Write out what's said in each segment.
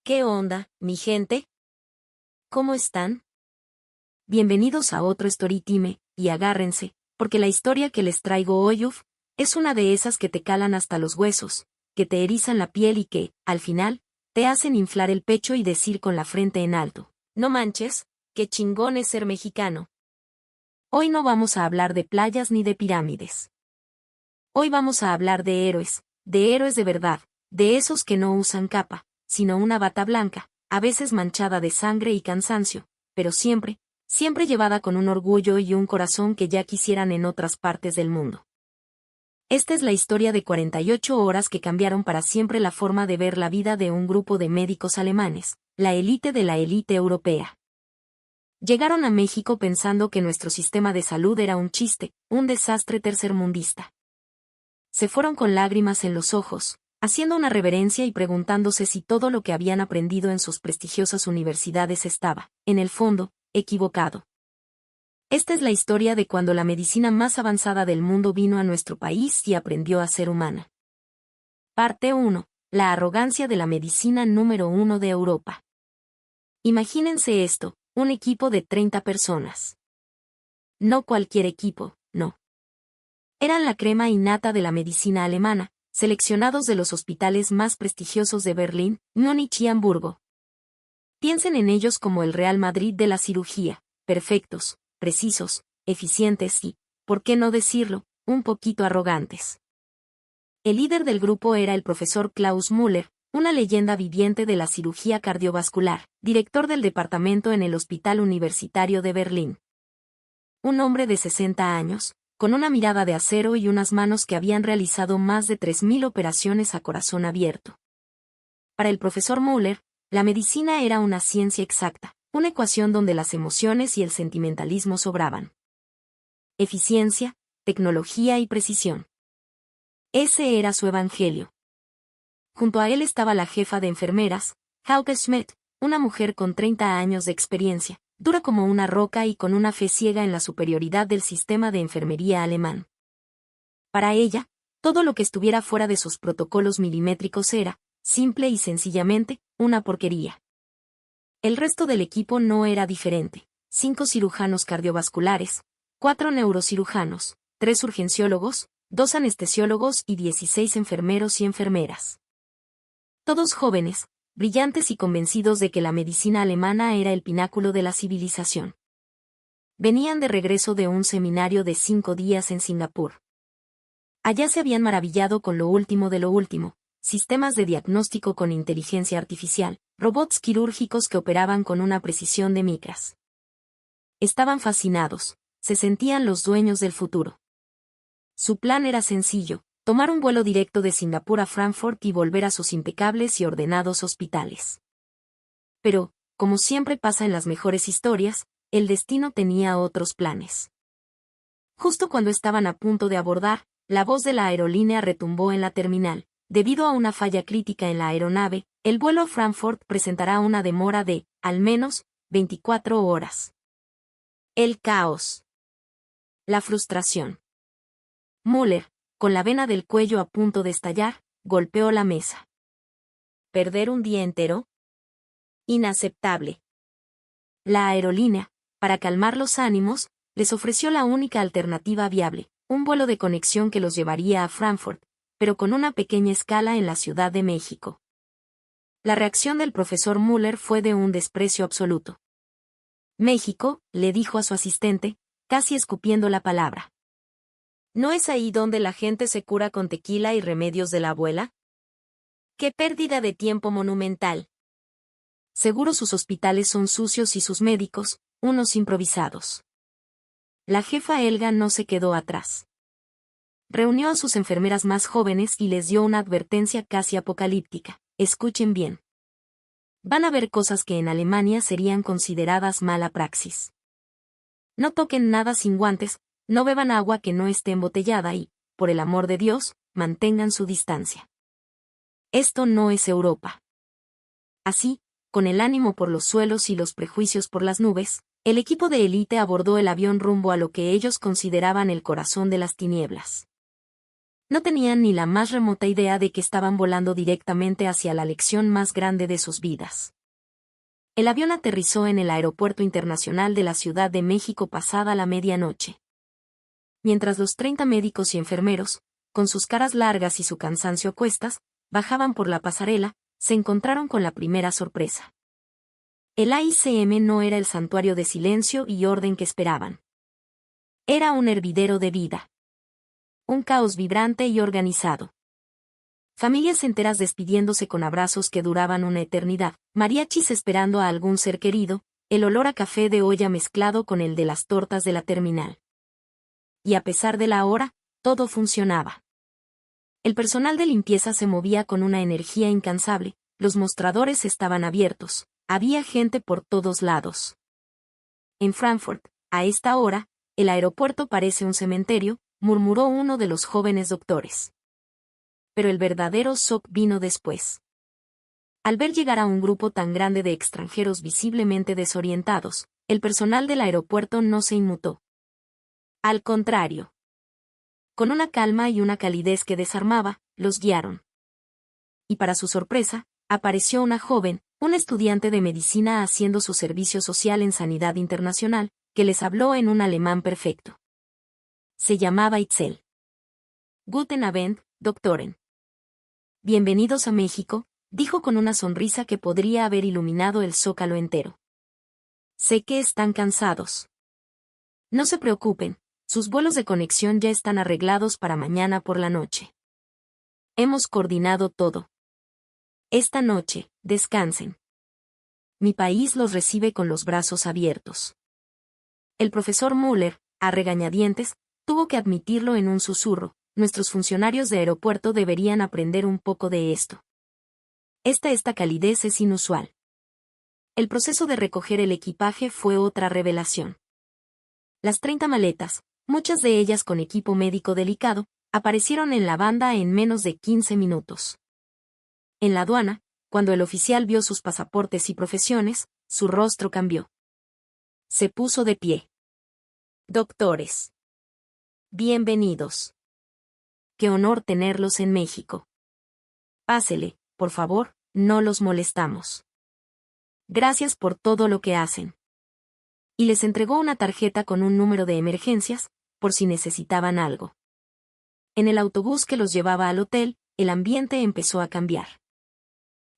¿Qué onda, mi gente? ¿Cómo están? Bienvenidos a otro Storytime, y agárrense, porque la historia que les traigo hoy, es una de esas que te calan hasta los huesos, que te erizan la piel y que, al final, te hacen inflar el pecho y decir con la frente en alto: no manches, qué chingón es ser mexicano. Hoy no vamos a hablar de playas ni de pirámides. Hoy vamos a hablar de héroes de verdad, de esos que no usan capa, sino una bata blanca, a veces manchada de sangre y cansancio, pero siempre, siempre llevada con un orgullo y un corazón que ya quisieran en otras partes del mundo. Esta es la historia de 48 horas que cambiaron para siempre la forma de ver la vida de un grupo de médicos alemanes, la élite de la élite europea. Llegaron a México pensando que nuestro sistema de salud era un chiste, un desastre tercermundista. Se fueron con lágrimas en los ojos, haciendo una reverencia y preguntándose si todo lo que habían aprendido en sus prestigiosas universidades estaba, en el fondo, equivocado. Esta es la historia de cuando la medicina más avanzada del mundo vino a nuestro país y aprendió a ser humana. Parte 1. La arrogancia de la medicina número 1 de Europa. Imagínense esto, un equipo de 30 personas. No cualquier equipo, no. Eran la crema innata de la medicina alemana, seleccionados de los hospitales más prestigiosos de Berlín, Múnich y Hamburgo. Piensen en ellos como el Real Madrid de la cirugía, perfectos, precisos, eficientes y, por qué no decirlo, un poquito arrogantes. El líder del grupo era el profesor Klaus Müller, una leyenda viviente de la cirugía cardiovascular, director del departamento en el Hospital Universitario de Berlín. Un hombre de 60 años, con una mirada de acero y unas manos que habían realizado más de 3.000 operaciones a corazón abierto. Para el profesor Müller, la medicina era una ciencia exacta, una ecuación donde las emociones y el sentimentalismo sobraban. Eficiencia, tecnología y precisión. Ese era su evangelio. Junto a él estaba la jefa de enfermeras, Hauke Schmidt, una mujer con 30 años de experiencia, dura como una roca y con una fe ciega en la superioridad del sistema de enfermería alemán. Para ella, todo lo que estuviera fuera de sus protocolos milimétricos era, simple y sencillamente, una porquería. El resto del equipo no era diferente: 5 cirujanos cardiovasculares, 4 neurocirujanos, 3 urgenciólogos, 2 anestesiólogos y 16 enfermeros y enfermeras. Todos jóvenes, brillantes y convencidos de que la medicina alemana era el pináculo de la civilización. Venían de regreso de un seminario de 5 días en Singapur. Allá se habían maravillado con lo último de lo último: sistemas de diagnóstico con inteligencia artificial, robots quirúrgicos que operaban con una precisión de micras. Estaban fascinados, se sentían los dueños del futuro. Su plan era sencillo: tomar un vuelo directo de Singapur a Frankfurt y volver a sus impecables y ordenados hospitales. Pero, como siempre pasa en las mejores historias, el destino tenía otros planes. Justo cuando estaban a punto de abordar, la voz de la aerolínea retumbó en la terminal. Debido a una falla crítica en la aeronave, el vuelo a Frankfurt presentará una demora de, al menos, 24 horas. El caos. La frustración. Müller, con la vena del cuello a punto de estallar, golpeó la mesa. ¿Perder un día entero? Inaceptable. La aerolínea, para calmar los ánimos, les ofreció la única alternativa viable: un vuelo de conexión que los llevaría a Frankfurt, pero con una pequeña escala en la Ciudad de México. La reacción del profesor Müller fue de un desprecio absoluto. «México», le dijo a su asistente, casi escupiendo la palabra. ¿No es ahí donde la gente se cura con tequila y remedios de la abuela? ¡Qué pérdida de tiempo monumental! Seguro sus hospitales son sucios y sus médicos, unos improvisados. La jefa Helga no se quedó atrás. Reunió a sus enfermeras más jóvenes y les dio una advertencia casi apocalíptica: escuchen bien. Van a ver cosas que en Alemania serían consideradas mala praxis. No toquen nada sin guantes, no beban agua que no esté embotellada y, por el amor de Dios, mantengan su distancia. Esto no es Europa. Así, con el ánimo por los suelos y los prejuicios por las nubes, el equipo de élite abordó el avión rumbo a lo que ellos consideraban el corazón de las tinieblas. No tenían ni la más remota idea de que estaban volando directamente hacia la lección más grande de sus vidas. El avión aterrizó en el Aeropuerto Internacional de la Ciudad de México pasada la medianoche. Mientras los 30 médicos y enfermeros, con sus caras largas y su cansancio a cuestas, bajaban por la pasarela, se encontraron con la primera sorpresa. El AICM no era el santuario de silencio y orden que esperaban. Era un hervidero de vida. Un caos vibrante y organizado. Familias enteras despidiéndose con abrazos que duraban una eternidad, mariachis esperando a algún ser querido, el olor a café de olla mezclado con el de las tortas de la terminal. Y a pesar de la hora, todo funcionaba. El personal de limpieza se movía con una energía incansable, los mostradores estaban abiertos, había gente por todos lados. En Frankfurt, a esta hora, el aeropuerto parece un cementerio, murmuró uno de los jóvenes doctores. Pero el verdadero shock vino después. Al ver llegar a un grupo tan grande de extranjeros visiblemente desorientados, el personal del aeropuerto no se inmutó. Al contrario. Con una calma y una calidez que desarmaba, los guiaron. Y para su sorpresa, apareció una joven, un estudiante de medicina haciendo su servicio social en Sanidad Internacional, que les habló en un alemán perfecto. Se llamaba Itzel. Guten Abend, Doktoren. Bienvenidos a México, dijo con una sonrisa que podría haber iluminado el zócalo entero. Sé que están cansados. No se preocupen, sus vuelos de conexión ya están arreglados para mañana por la noche. Hemos coordinado todo. Esta noche, descansen. Mi país los recibe con los brazos abiertos. El profesor Müller, a regañadientes, tuvo que admitirlo en un susurro, nuestros funcionarios de aeropuerto deberían aprender un poco de esto. Esta calidez es inusual. El proceso de recoger el equipaje fue otra revelación. Las 30 maletas, muchas de ellas con equipo médico delicado, aparecieron en la banda en menos de 15 minutos. En la aduana, cuando el oficial vio sus pasaportes y profesiones, su rostro cambió. Se puso de pie. Doctores. Bienvenidos. Qué honor tenerlos en México. Pásele, por favor, no los molestamos. Gracias por todo lo que hacen. Y les entregó una tarjeta con un número de emergencias, por si necesitaban algo. En el autobús que los llevaba al hotel, el ambiente empezó a cambiar.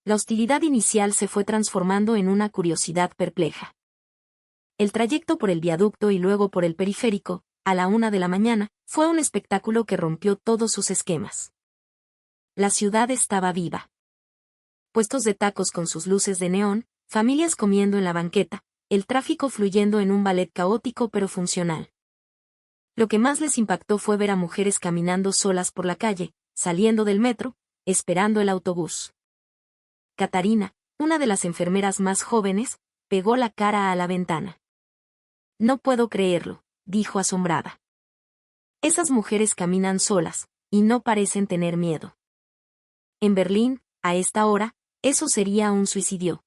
La hostilidad inicial se fue transformando en una curiosidad perpleja. El trayecto por el viaducto y luego por el periférico, a la 1 de la mañana, fue un espectáculo que rompió todos sus esquemas. La ciudad estaba viva. Puestos de tacos con sus luces de neón, familias comiendo en la banqueta, el tráfico fluyendo en un ballet caótico pero funcional. Lo que más les impactó fue ver a mujeres caminando solas por la calle, saliendo del metro, esperando el autobús. Catarina, una de las enfermeras más jóvenes, pegó la cara a la ventana. No puedo creerlo, dijo asombrada. Esas mujeres caminan solas, y no parecen tener miedo. En Berlín, a esta hora, eso sería un suicidio.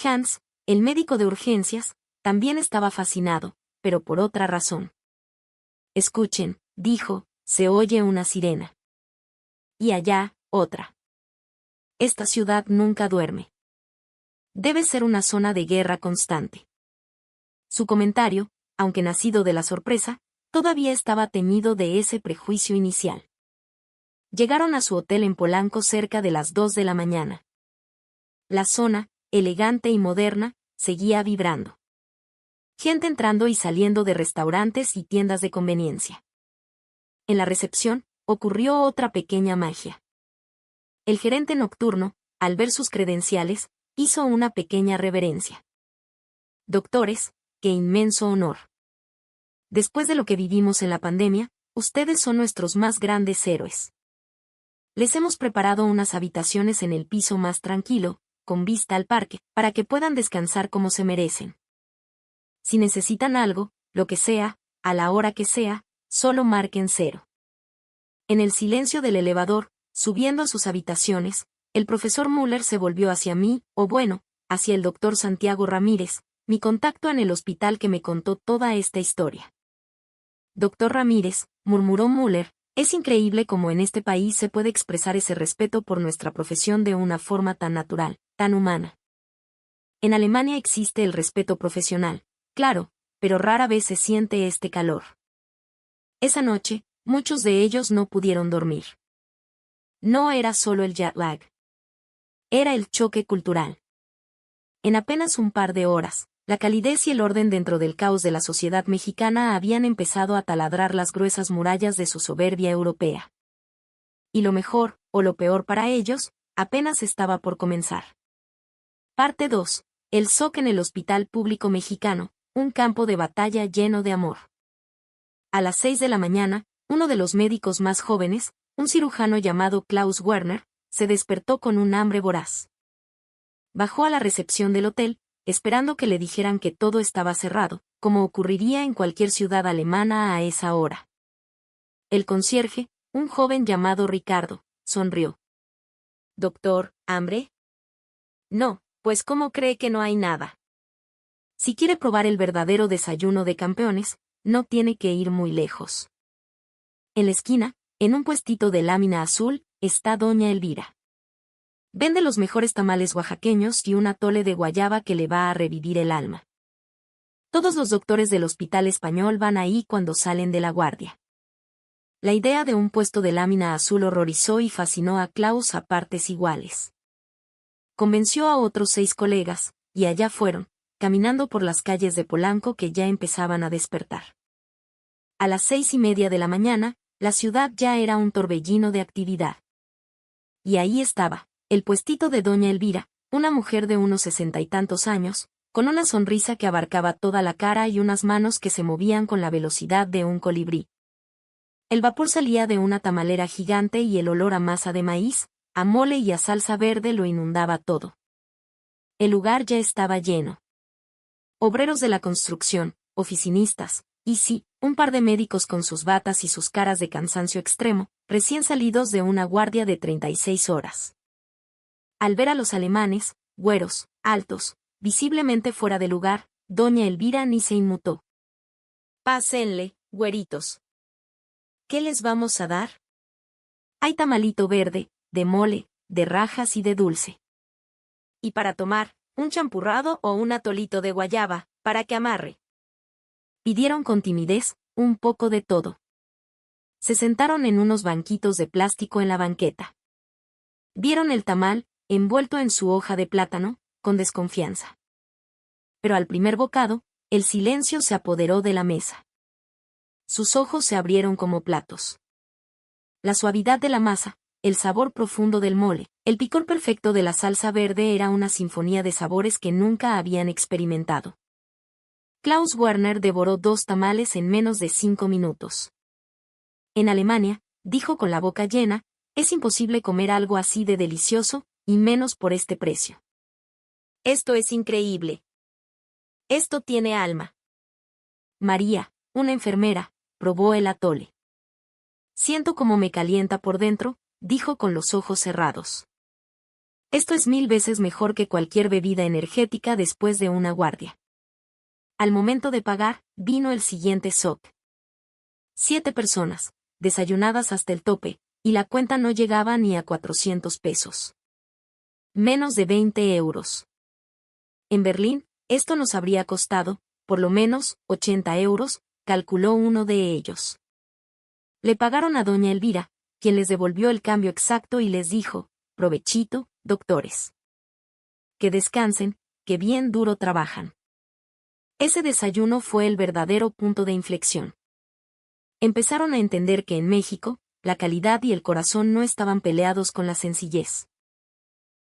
Hans, el médico de urgencias, también estaba fascinado, pero por otra razón. Escuchen, dijo, se oye una sirena. Y allá, otra. Esta ciudad nunca duerme. Debe ser una zona de guerra constante. Su comentario, aunque nacido de la sorpresa, todavía estaba teñido de ese prejuicio inicial. Llegaron a su hotel en Polanco cerca de las 2 de la mañana. La zona, elegante y moderna, seguía vibrando. Gente entrando y saliendo de restaurantes y tiendas de conveniencia. En la recepción, ocurrió otra pequeña magia. El gerente nocturno, al ver sus credenciales, hizo una pequeña reverencia. Doctores, qué inmenso honor. Después de lo que vivimos en la pandemia, ustedes son nuestros más grandes héroes. Les hemos preparado unas habitaciones en el piso más tranquilo, con vista al parque, para que puedan descansar como se merecen. Si necesitan algo, lo que sea, a la hora que sea, solo marquen 0. En el silencio del elevador, subiendo a sus habitaciones, el profesor Müller se volvió hacia mí, o bueno, hacia el doctor Santiago Ramírez, mi contacto en el hospital que me contó toda esta historia. Doctor Ramírez, murmuró Müller, Es increíble cómo en este país se puede expresar ese respeto por nuestra profesión de una forma tan natural, tan humana. En Alemania existe el respeto profesional, claro, pero rara vez se siente este calor. Esa noche, muchos de ellos no pudieron dormir. No era solo el jet lag. Era el choque cultural. En apenas un par de horas, la calidez y el orden dentro del caos de la sociedad mexicana habían empezado a taladrar las gruesas murallas de su soberbia europea. Y lo mejor, o lo peor para ellos, apenas estaba por comenzar. Parte 2. El SOC en el Hospital Público Mexicano, un campo de batalla lleno de amor. A las 6 de la mañana, uno de los médicos más jóvenes, un cirujano llamado Klaus Werner, se despertó con un hambre voraz. Bajó a la recepción del hotel, esperando que le dijeran que todo estaba cerrado, como ocurriría en cualquier ciudad alemana a esa hora. El concierge, un joven llamado Ricardo, sonrió. «Doctor, ¿hambre?» «No, pues ¿cómo cree que no hay nada? Si quiere probar el verdadero desayuno de campeones, no tiene que ir muy lejos. En la esquina, en un puestito de lámina azul, está doña Elvira. Vende los mejores tamales oaxaqueños y un atole de guayaba que le va a revivir el alma. Todos los doctores del Hospital Español van ahí cuando salen de la guardia». La idea de un puesto de lámina azul horrorizó y fascinó a Klaus a partes iguales. Convenció a otros 6 colegas, y allá fueron, caminando por las calles de Polanco que ya empezaban a despertar. A las 6:30 de la mañana, la ciudad ya era un torbellino de actividad. Y ahí estaba, el puestito de doña Elvira, una mujer de unos 60 y tantos años, con una sonrisa que abarcaba toda la cara y unas manos que se movían con la velocidad de un colibrí. El vapor salía de una tamalera gigante y el olor a masa de maíz, a mole y a salsa verde lo inundaba todo. El lugar ya estaba lleno. Obreros de la construcción, oficinistas, y sí, un par de médicos con sus batas y sus caras de cansancio extremo, recién salidos de una guardia de 36 horas. Al ver a los alemanes, güeros, altos, visiblemente fuera de lugar, doña Elvira ni se inmutó. «Pásenle, güeritos. ¿Qué les vamos a dar?» «Hay tamalito verde, de mole, de rajas y de dulce. Y para tomar, un champurrado o un atolito de guayaba, para que amarre». Pidieron con timidez, un poco de todo. Se sentaron en unos banquitos de plástico en la banqueta. Vieron el tamal, envuelto en su hoja de plátano, con desconfianza. Pero al primer bocado, el silencio se apoderó de la mesa. Sus ojos se abrieron como platos. La suavidad de la masa, el sabor profundo del mole, el picor perfecto de la salsa verde era una sinfonía de sabores que nunca habían experimentado. Klaus Werner devoró 2 tamales en menos de 5 minutos. En Alemania, dijo con la boca llena, es imposible comer algo así de delicioso, y menos por este precio. «Esto es increíble. Esto tiene alma». María, una enfermera, probó el atole. «Siento como me calienta por dentro», dijo con los ojos cerrados. «Esto es 1000 veces mejor que cualquier bebida energética después de una guardia». Al momento de pagar, vino el siguiente shock. 7 personas, desayunadas hasta el tope, y la cuenta no llegaba ni a 400 pesos. Menos de 20 euros. En Berlín, esto nos habría costado, por lo menos, 80 euros, calculó uno de ellos. Le pagaron a doña Elvira, quien les devolvió el cambio exacto y les dijo, «Provechito, doctores. Que descansen, que bien duro trabajan». Ese desayuno fue el verdadero punto de inflexión. Empezaron a entender que en México, la calidad y el corazón no estaban peleados con la sencillez.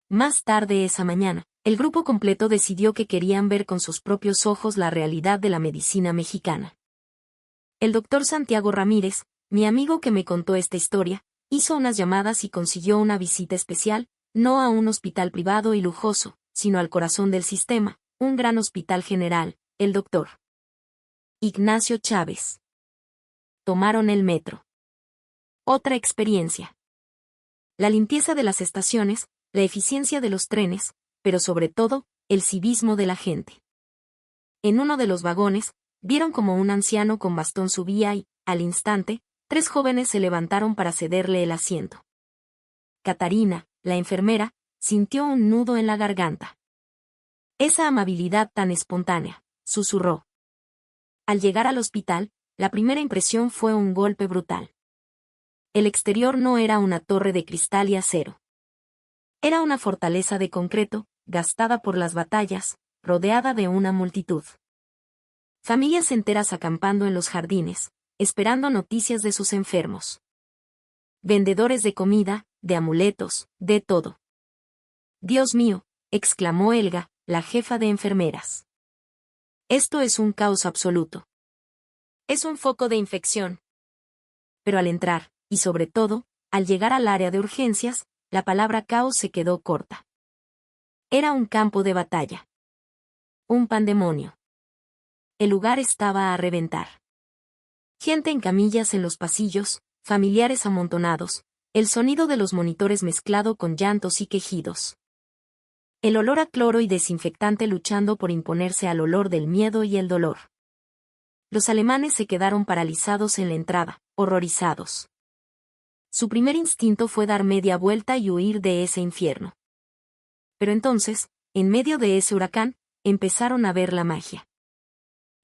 Más tarde esa mañana, el grupo completo decidió que querían ver con sus propios ojos la realidad de la medicina mexicana. El doctor Santiago Ramírez, mi amigo que me contó esta historia, hizo unas llamadas y consiguió una visita especial, no a un hospital privado y lujoso, sino al corazón del sistema, un gran hospital general, el doctor Ignacio Chávez. Tomaron el metro. Otra experiencia. La limpieza de las estaciones, la eficiencia de los trenes, pero sobre todo, el civismo de la gente. En uno de los vagones, vieron como un anciano con bastón subía y, al instante, 3 jóvenes se levantaron para cederle el asiento. Catarina, la enfermera, sintió un nudo en la garganta. Esa amabilidad tan espontánea, susurró. Al llegar al hospital, la primera impresión fue un golpe brutal. El exterior no era una torre de cristal y acero. Era una fortaleza de concreto, gastada por las batallas, rodeada de una multitud. Familias enteras acampando en los jardines, esperando noticias de sus enfermos. Vendedores de comida, de amuletos, de todo. Dios mío, exclamó Helga, la jefa de enfermeras. Esto es un caos absoluto. Es un foco de infección. Pero al entrar, y sobre todo, al llegar al área de urgencias, la palabra caos se quedó corta. Era un campo de batalla. Un pandemonio. El lugar estaba a reventar. Gente en camillas en los pasillos, familiares amontonados, el sonido de los monitores mezclado con llantos y quejidos. El olor a cloro y desinfectante luchando por imponerse al olor del miedo y el dolor. Los alemanes se quedaron paralizados en la entrada, horrorizados. Su primer instinto fue dar media vuelta y huir de ese infierno. Pero entonces, en medio de ese huracán, empezaron a ver la magia.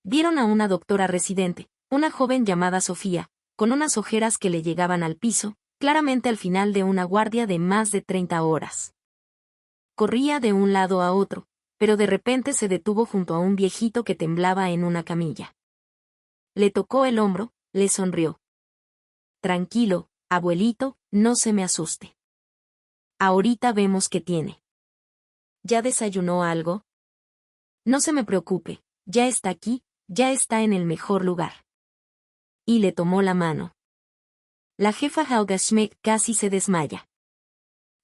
Vieron a una doctora residente, una joven llamada Sofía, con unas ojeras que le llegaban al piso, claramente al final de una guardia de más de 30 horas. Corría de un lado a otro, pero de repente se detuvo junto a un viejito que temblaba en una camilla. Le tocó el hombro, le sonrió. Tranquilo, abuelito, no se me asuste. Ahorita vemos qué tiene. ¿Ya desayunó algo? No se me preocupe, ya está aquí, ya está en el mejor lugar. Y le tomó la mano. La jefa Helga Schmidt casi se desmaya.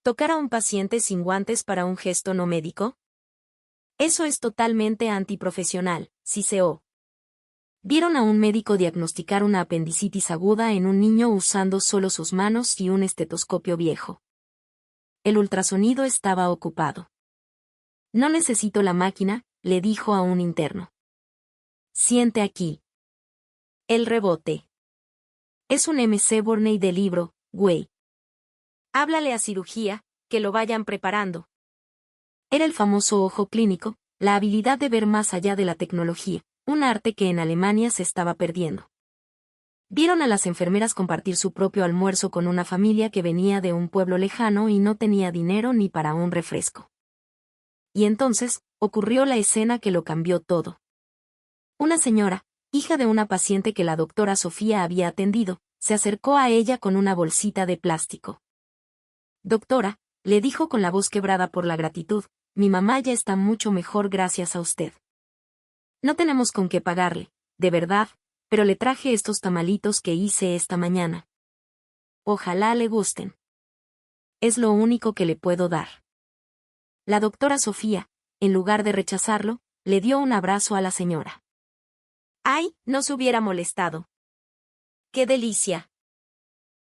¿Tocar a un paciente sin guantes para un gesto no médico? Eso es totalmente antiprofesional, siseó. Vieron a un médico diagnosticar una apendicitis aguda en un niño usando solo sus manos y un estetoscopio viejo. El ultrasonido estaba ocupado. No necesito la máquina, le dijo a un interno. Siente aquí. El rebote. Es un MC Borney de libro, güey. Háblale a cirugía, que lo vayan preparando. Era el famoso ojo clínico, la habilidad de ver más allá de la tecnología, un arte que en Alemania se estaba perdiendo. Vieron a las enfermeras compartir su propio almuerzo con una familia que venía de un pueblo lejano y no tenía dinero ni para un refresco. Y entonces, ocurrió la escena que lo cambió todo. Una señora, hija de una paciente que la doctora Sofía había atendido, se acercó a ella con una bolsita de plástico. Doctora, le dijo con la voz quebrada por la gratitud, mi mamá ya está mucho mejor gracias a usted. No tenemos con qué pagarle, de verdad, pero le traje estos tamalitos que hice esta mañana. Ojalá le gusten. Es lo único que le puedo dar. La doctora Sofía, en lugar de rechazarlo, le dio un abrazo a la señora. ¡Ay, no se hubiera molestado! ¡Qué delicia!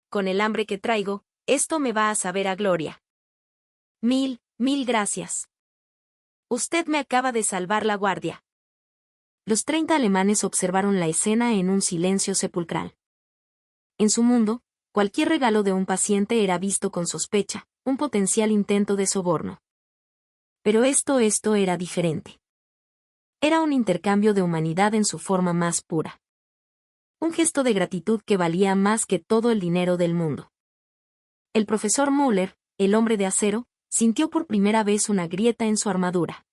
Con el hambre que traigo, esto me va a saber a gloria. Mil gracias. Usted me acaba de salvar la guardia. Los 30 alemanes observaron la escena en un silencio sepulcral. En su mundo, cualquier regalo de un paciente era visto con sospecha, un potencial intento de soborno. Pero esto era diferente. Era un intercambio de humanidad en su forma más pura. Un gesto de gratitud que valía más que todo el dinero del mundo. El profesor Müller, el hombre de acero, sintió por primera vez una grieta en su armadura.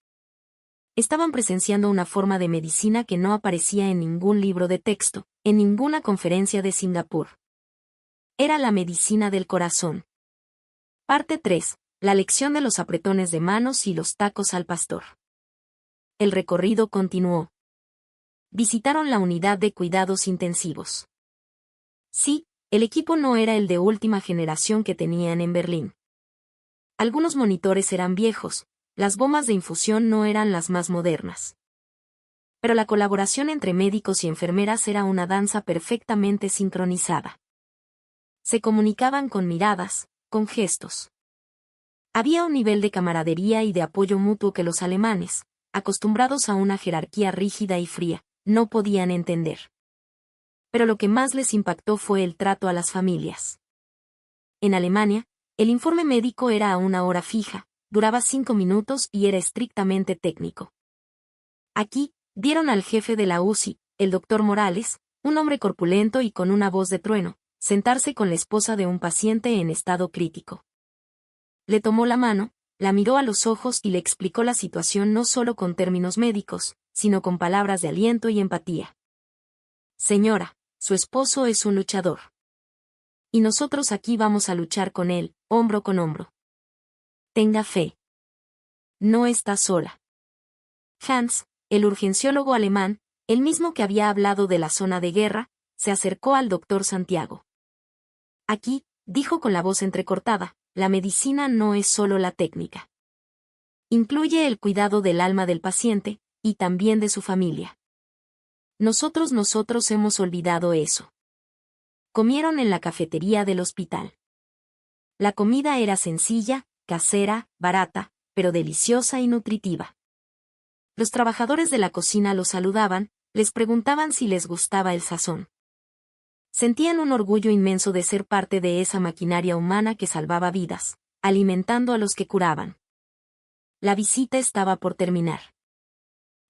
Estaban presenciando una forma de medicina que no aparecía en ningún libro de texto, en ninguna conferencia de Singapur. Era la medicina del corazón. Parte 3. La lección de los apretones de manos y los tacos al pastor. El recorrido continuó. Visitaron la unidad de cuidados intensivos. Sí, el equipo no era el de última generación que tenían en Berlín. Algunos monitores eran viejos, las bombas de infusión no eran las más modernas. Pero la colaboración entre médicos y enfermeras era una danza perfectamente sincronizada. Se comunicaban con miradas, con gestos. Había un nivel de camaradería y de apoyo mutuo que los alemanes, acostumbrados a una jerarquía rígida y fría, no podían entender. pero lo que más les impactó fue el trato a las familias. En Alemania, el informe médico era a una hora fija, duraba 5 minutos y era estrictamente técnico. Aquí, vieron al jefe de la UCI, el doctor Morales, un hombre corpulento y con una voz de trueno, sentarse con la esposa de un paciente en estado crítico. Le tomó la mano, la miró a los ojos y le explicó la situación no solo con términos médicos, sino con palabras de aliento y empatía. Señora, su esposo es un luchador. Y nosotros aquí vamos a luchar con él, hombro con hombro. Tenga fe. No está sola. Hans, el urgenciólogo alemán, el mismo que había hablado de la zona de guerra, se acercó al doctor Santiago. Aquí, dijo con la voz entrecortada, la medicina no es solo la técnica. Incluye el cuidado del alma del paciente, y también de su familia. Nosotros hemos olvidado eso. Comieron en la cafetería del hospital. La comida era sencilla, casera, barata, pero deliciosa y nutritiva. Los trabajadores de la cocina los saludaban, les preguntaban si les gustaba el sazón. Sentían un orgullo inmenso de ser parte de esa maquinaria humana que salvaba vidas, alimentando a los que curaban. La visita estaba por terminar.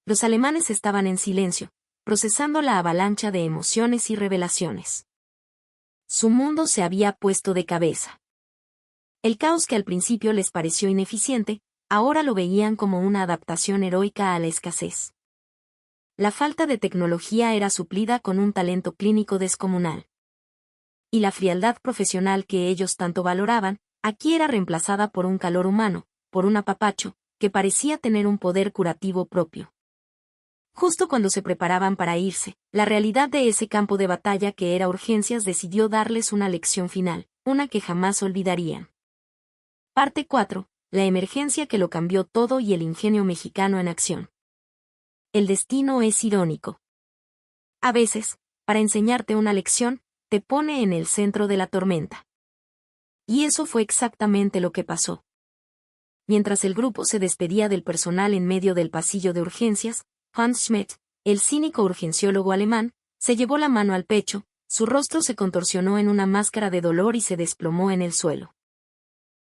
Los alemanes estaban en silencio, procesando la avalancha de emociones y revelaciones. Su mundo se había puesto de cabeza. El caos que al principio les pareció ineficiente, ahora lo veían como una adaptación heroica a la escasez. La falta de tecnología era suplida con un talento clínico descomunal. Y la frialdad profesional que ellos tanto valoraban, aquí era reemplazada por un calor humano, por un apapacho, que parecía tener un poder curativo propio. Justo cuando se preparaban para irse, la realidad de ese campo de batalla que era urgencias decidió darles una lección final, una que jamás olvidarían. Parte 4. La emergencia que lo cambió todo y el ingenio mexicano en acción. El destino es irónico. A veces, para enseñarte una lección, te pone en el centro de la tormenta. Y eso fue exactamente lo que pasó. Mientras el grupo se despedía del personal en medio del pasillo de urgencias, Hans Schmidt, el cínico urgenciólogo alemán, se llevó la mano al pecho, su rostro se contorsionó en una máscara de dolor y se desplomó en el suelo.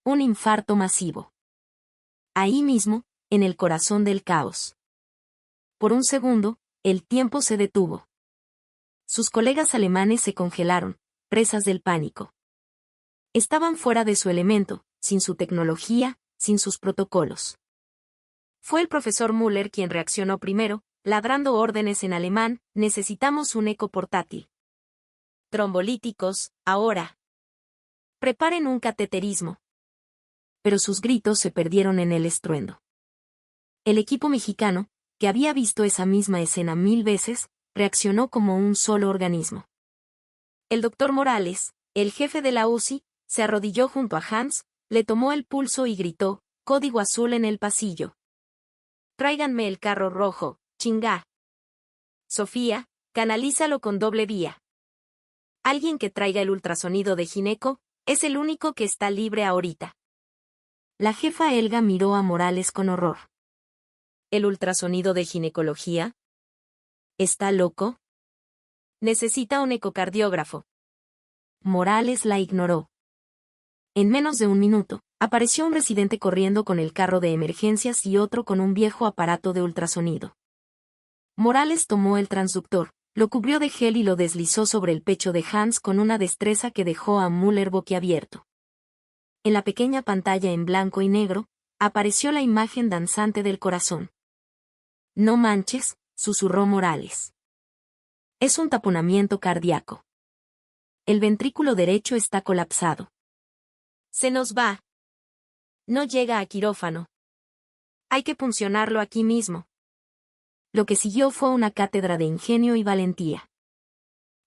Un infarto masivo. Ahí mismo, en el corazón del caos. Por un segundo, el tiempo se detuvo. Sus colegas alemanes se congelaron, presas del pánico. Estaban fuera de su elemento, sin su tecnología, sin sus protocolos. Fue el profesor Müller quien reaccionó primero, ladrando órdenes en alemán: necesitamos un eco portátil. Trombolíticos, ahora. Preparen un cateterismo. Pero sus gritos se perdieron en el estruendo. El equipo mexicano, que había visto esa misma escena 1000 veces, reaccionó como un solo organismo. El doctor Morales, el jefe de la UCI, se arrodilló junto a Hans, le tomó el pulso y gritó: código azul en el pasillo. Tráiganme el carro rojo, chingá. Sofía, canalízalo con doble vía. Alguien que traiga el ultrasonido de gineco, es el único que está libre ahorita. La jefa Elga miró a Morales con horror. ¿El ultrasonido de ginecología? ¿Está loco? Necesita un ecocardiógrafo. Morales la ignoró. En menos de un minuto, apareció un residente corriendo con el carro de emergencias y otro con un viejo aparato de ultrasonido. Morales tomó el transductor, lo cubrió de gel y lo deslizó sobre el pecho de Hans con una destreza que dejó a Müller boquiabierto. En la pequeña pantalla en blanco y negro, apareció la imagen danzante del corazón. No manches, susurró Morales. Es un taponamiento cardíaco. El ventrículo derecho está colapsado. Se nos va. No llega a quirófano. Hay que puncionarlo aquí mismo. Lo que siguió fue una cátedra de ingenio y valentía.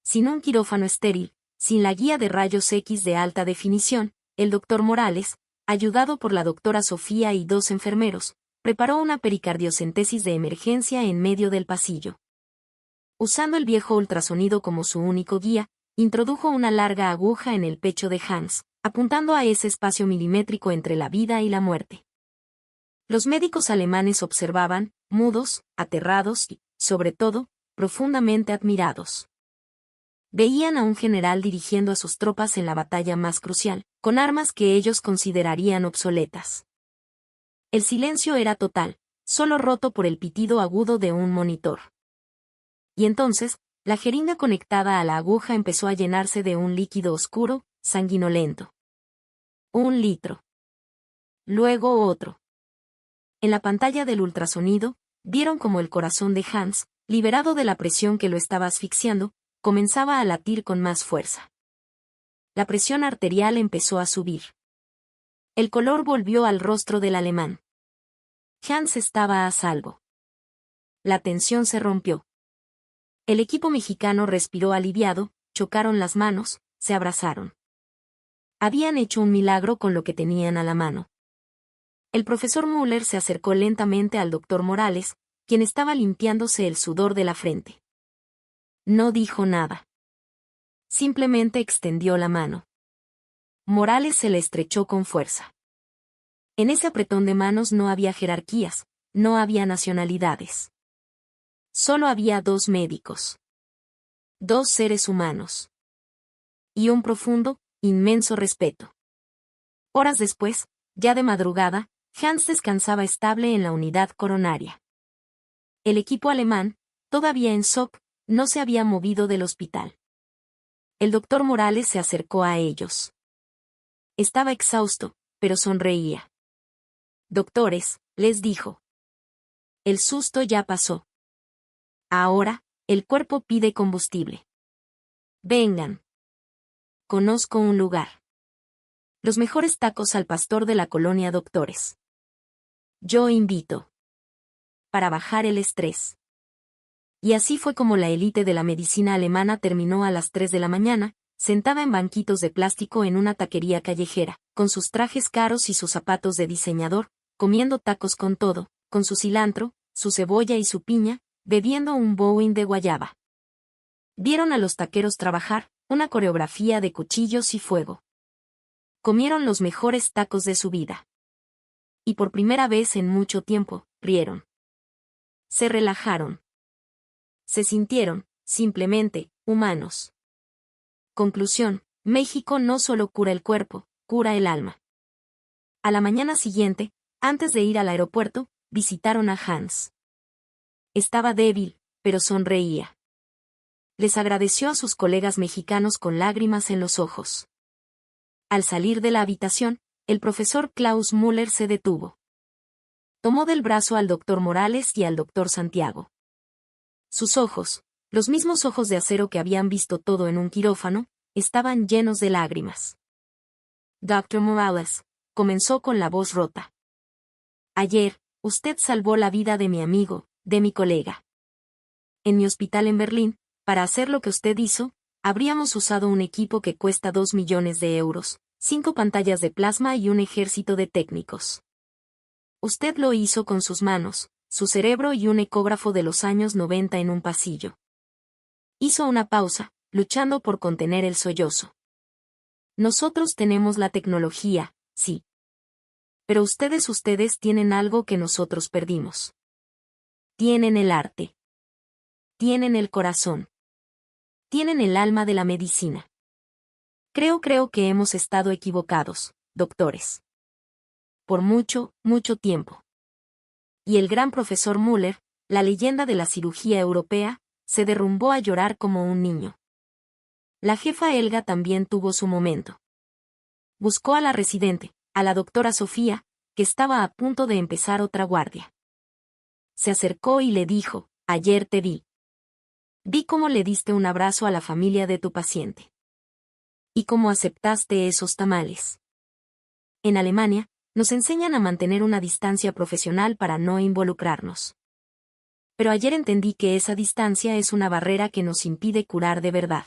Sin un quirófano estéril, sin la guía de rayos X de alta definición, el doctor Morales, ayudado por la doctora Sofía y 2 enfermeros, preparó una pericardiocentesis de emergencia en medio del pasillo. Usando el viejo ultrasonido como su único guía, introdujo una larga aguja en el pecho de Hans, apuntando a ese espacio milimétrico entre la vida y la muerte. Los médicos alemanes observaban, mudos, aterrados y, sobre todo, profundamente admirados. Veían a un general dirigiendo a sus tropas en la batalla más crucial, con armas que ellos considerarían obsoletas. El silencio era total, solo roto por el pitido agudo de un monitor. Y entonces, la jeringa conectada a la aguja empezó a llenarse de un líquido oscuro, sanguinolento. 1 litro. Luego otro. En la pantalla del ultrasonido, vieron como el corazón de Hans, liberado de la presión que lo estaba asfixiando, comenzaba a latir con más fuerza. La presión arterial empezó a subir. El color volvió al rostro del alemán. Hans estaba a salvo. La tensión se rompió. El equipo mexicano respiró aliviado, chocaron las manos, se abrazaron. Habían hecho un milagro con lo que tenían a la mano. El profesor Müller se acercó lentamente al doctor Morales, quien estaba limpiándose el sudor de la frente. No dijo nada. Simplemente extendió la mano. Morales se la estrechó con fuerza. En ese apretón de manos no había jerarquías, no había nacionalidades. Solo había 2 médicos. 2 seres humanos. Y un profundo, inmenso respeto. Horas después, ya de madrugada, Hans descansaba estable en la unidad coronaria. El equipo alemán, todavía en shock, no se había movido del hospital. El doctor Morales se acercó a ellos. Estaba exhausto, pero sonreía. Doctores, les dijo. El susto ya pasó. Ahora, el cuerpo pide combustible. Vengan. Conozco un lugar. Los mejores tacos al pastor de la colonia Doctores. Yo invito. Para bajar el estrés. Y así fue como la élite de la medicina alemana terminó a las 3 de la mañana, sentada en banquitos de plástico en una taquería callejera, con sus trajes caros y sus zapatos de diseñador, comiendo tacos con todo, con su cilantro, su cebolla y su piña, bebiendo un Boeing de guayaba. Vieron a los taqueros trabajar, una coreografía de cuchillos y fuego. Comieron los mejores tacos de su vida. Y por primera vez en mucho tiempo, rieron. Se relajaron. Se sintieron, simplemente, humanos. Conclusión: México no solo cura el cuerpo, cura el alma. A la mañana siguiente, antes de ir al aeropuerto, visitaron a Hans. Estaba débil, pero sonreía. Les agradeció a sus colegas mexicanos con lágrimas en los ojos. Al salir de la habitación, el profesor Klaus Müller se detuvo. Tomó del brazo al doctor Morales y al doctor Santiago. Sus ojos, los mismos ojos de acero que habían visto todo en un quirófano, estaban llenos de lágrimas. Dr. Morales, comenzó con la voz rota. Ayer, usted salvó la vida de mi amigo, de mi colega. En mi hospital en Berlín, para hacer lo que usted hizo, habríamos usado un equipo que cuesta 2 millones de euros, 5 pantallas de plasma y un ejército de técnicos. Usted lo hizo con sus manos, su cerebro y un ecógrafo de los años 90 en un pasillo. Hizo una pausa, luchando por contener el sollozo. Nosotros tenemos la tecnología, sí. Pero ustedes tienen algo que nosotros perdimos. Tienen el arte. Tienen el corazón. Tienen el alma de la medicina. Creo que hemos estado equivocados, doctores. Por mucho, mucho tiempo. Y el gran profesor Müller, la leyenda de la cirugía europea, se derrumbó a llorar como un niño. La jefa Helga también tuvo su momento. Buscó a la residente, a la doctora Sofía, que estaba a punto de empezar otra guardia. Se acercó y le dijo: ayer te vi. Vi cómo le diste un abrazo a la familia de tu paciente. Y cómo aceptaste esos tamales. En Alemania, nos enseñan a mantener una distancia profesional para no involucrarnos. Pero ayer entendí que esa distancia es una barrera que nos impide curar de verdad.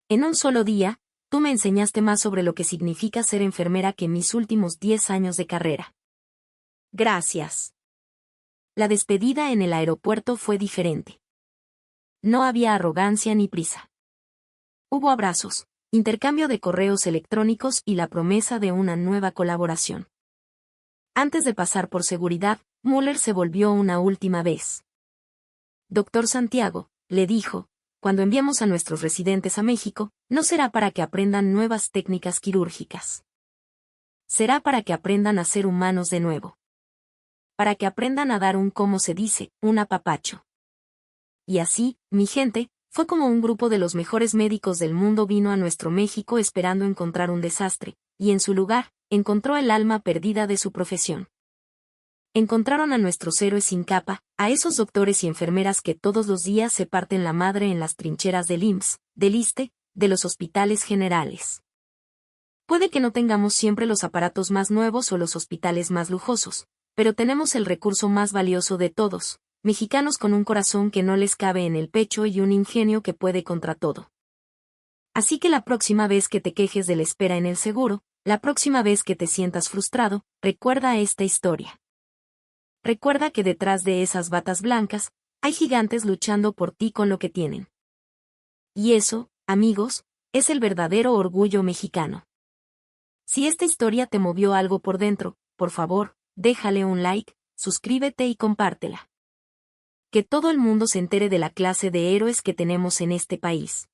En un solo día, tú me enseñaste más sobre lo que significa ser enfermera que mis últimos 10 años de carrera. Gracias. La despedida en el aeropuerto fue diferente. No había arrogancia ni prisa. Hubo abrazos, intercambio de correos electrónicos y la promesa de una nueva colaboración. Antes de pasar por seguridad, Müller se volvió una última vez. Doctor Santiago, le dijo, cuando enviemos a nuestros residentes a México, no será para que aprendan nuevas técnicas quirúrgicas. Será para que aprendan a ser humanos de nuevo. Para que aprendan a dar como se dice, un apapacho. Y así, mi gente, fue como un grupo de los mejores médicos del mundo vino a nuestro México esperando encontrar un desastre, y en su lugar, encontró el alma perdida de su profesión. Encontraron a nuestros héroes sin capa, a esos doctores y enfermeras que todos los días se parten la madre en las trincheras del IMSS, del ISSSTE, de los hospitales generales. Puede que no tengamos siempre los aparatos más nuevos o los hospitales más lujosos, pero tenemos el recurso más valioso de todos, mexicanos con un corazón que no les cabe en el pecho y un ingenio que puede contra todo. Así que la próxima vez que te quejes de la espera en el seguro, la próxima vez que te sientas frustrado, recuerda esta historia. Recuerda que detrás de esas batas blancas, hay gigantes luchando por ti con lo que tienen. Y eso, amigos, es el verdadero orgullo mexicano. Si esta historia te movió algo por dentro, por favor, déjale un like, suscríbete y compártela. Que todo el mundo se entere de la clase de héroes que tenemos en este país.